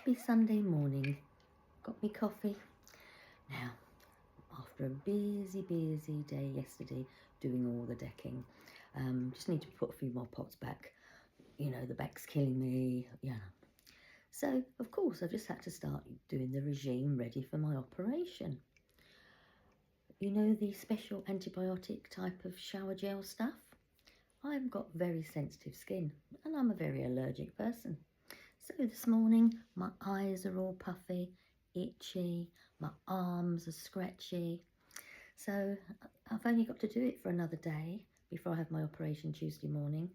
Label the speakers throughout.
Speaker 1: happy Sunday morning. Got me coffee. Now, after a busy day yesterday doing all the decking, just need to put a few more pots back. You know, the back's killing me. Yeah. So, of course, I've just had to start doing the regime ready for my operation. You know, the special antibiotic type of shower gel stuff? I've got very sensitive skin and I'm a very allergic person. So this morning, my eyes are all puffy, itchy, my arms are scratchy. So I've only got to do it for another day before I have my operation Tuesday morning.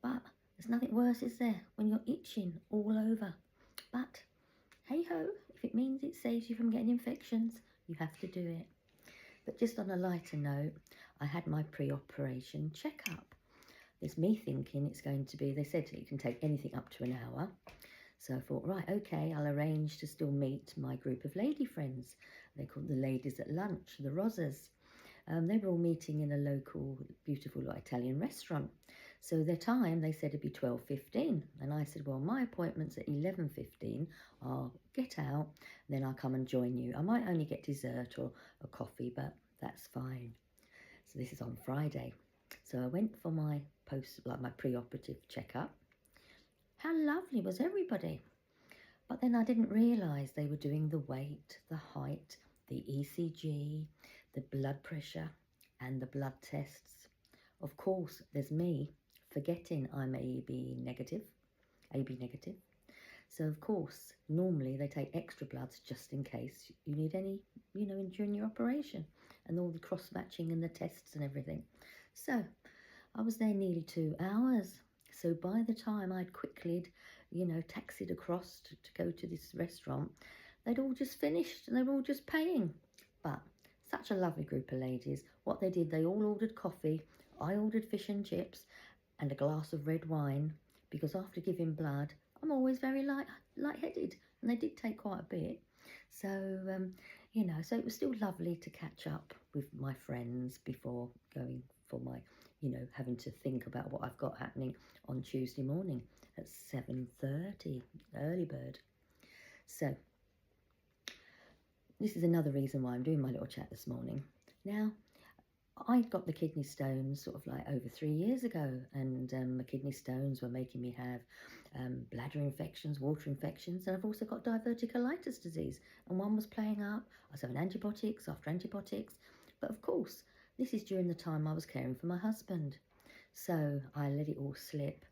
Speaker 1: But there's nothing worse, is there, when you're itching all over. But hey ho, if it means it saves you from getting infections, you have to do it. But just on a lighter note, I had my pre-operation checkup. There's me thinking it's going to be, they said it can take anything up to an hour. So I thought, right, okay, I'll arrange to still meet my group of lady friends. They're called the Ladies at Lunch, the Rosas. They were all meeting in a local, beautiful Italian restaurant. So their time, they said it'd be 12:15. And I said, well, my appointment's at 11:15. I'll get out, then I'll come and join you. I might only get dessert or a coffee, but that's fine. So this is on Friday. So I went for my my pre-operative checkup. How lovely was everybody? But then I didn't realise they were doing the weight, the height, the ECG, the blood pressure and the blood tests. Of course, there's me forgetting I'm AB negative. So of course, normally they take extra bloods just in case you need any, during your operation and all the cross-matching and the tests and everything. So I was there nearly 2 hours. So by the time I'd quickly, taxied across to go to this restaurant, they'd all just finished and they were all just paying. But such a lovely group of ladies. What they did, they all ordered coffee. I ordered fish and chips and a glass of red wine because after giving blood, I'm always very lightheaded, and they did take quite a bit. So, so it was still lovely to catch up with my friends before going for my, having to think about what I've got happening on Tuesday morning at 7:30, early bird. So this is another reason why I'm doing my little chat this morning. Now, I got the kidney stones sort of like over 3 years ago, and the kidney stones were making me have bladder infections, water infections, and I've also got diverticulitis disease, and one was playing up. I was having antibiotics after antibiotics, but of course, this is during the time I was caring for my husband. So I let it all slip.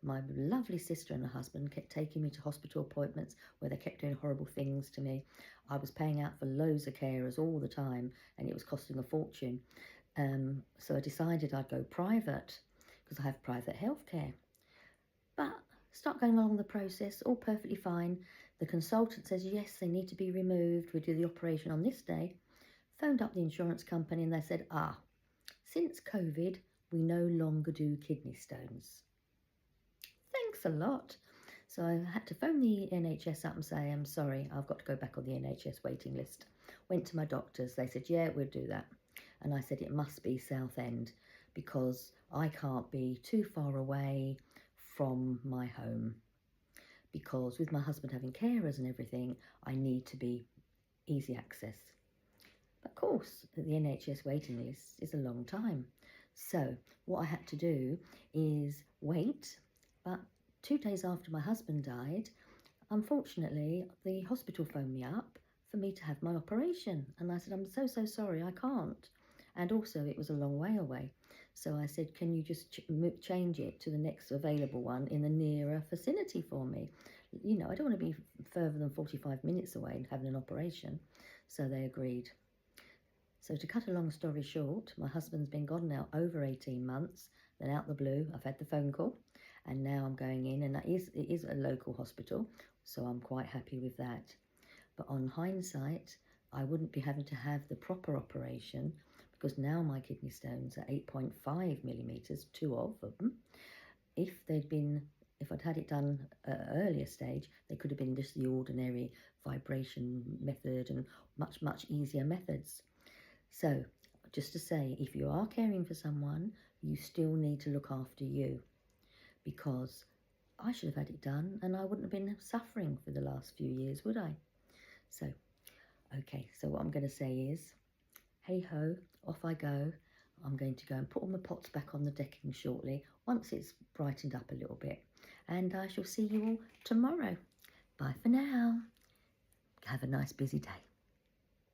Speaker 1: My lovely sister and her husband kept taking me to hospital appointments where they kept doing horrible things to me. I was paying out for loads of carers all the time, and it was costing a fortune. So I decided I'd go private because I have private healthcare. But start going along the process, all perfectly fine. The consultant says, yes, they need to be removed. We do the operation on this day. Phoned up the insurance company and they said, since COVID, we no longer do kidney stones. Thanks a lot. So I had to phone the NHS up and say, I'm sorry, I've got to go back on the NHS waiting list. Went to my doctors. They said, yeah, we'll do that. And I said, it must be Southend because I can't be too far away from my home. Because with my husband having carers and everything, I need to be easy access. Of course, the NHS waiting list is a long time. So what I had to do is wait. But 2 days after my husband died, unfortunately, the hospital phoned me up for me to have my operation. And I said, I'm so sorry, I can't. And also it was a long way away. So I said, can you just change it to the next available one in the nearer vicinity for me? I don't want to be further than 45 minutes away and having an operation. So they agreed. So to cut a long story short, my husband's been gone now over 18 months. Then out the blue, I've had the phone call and now I'm going in, and it is a local hospital. So I'm quite happy with that. But on hindsight, I wouldn't be having to have the proper operation because now my kidney stones are 8.5 millimetres, 2 of them. If I'd had it done at an earlier stage, they could have been just the ordinary vibration method and much easier methods. So just to say, if you are caring for someone, you still need to look after you because I should have had it done, and I wouldn't have been suffering for the last few years, would I? So, okay, so what I'm going to say is, hey ho, off I go. I'm going to go and put all my pots back on the decking shortly, once it's brightened up a little bit. And I shall see you all tomorrow. Bye for now. Have a nice busy day.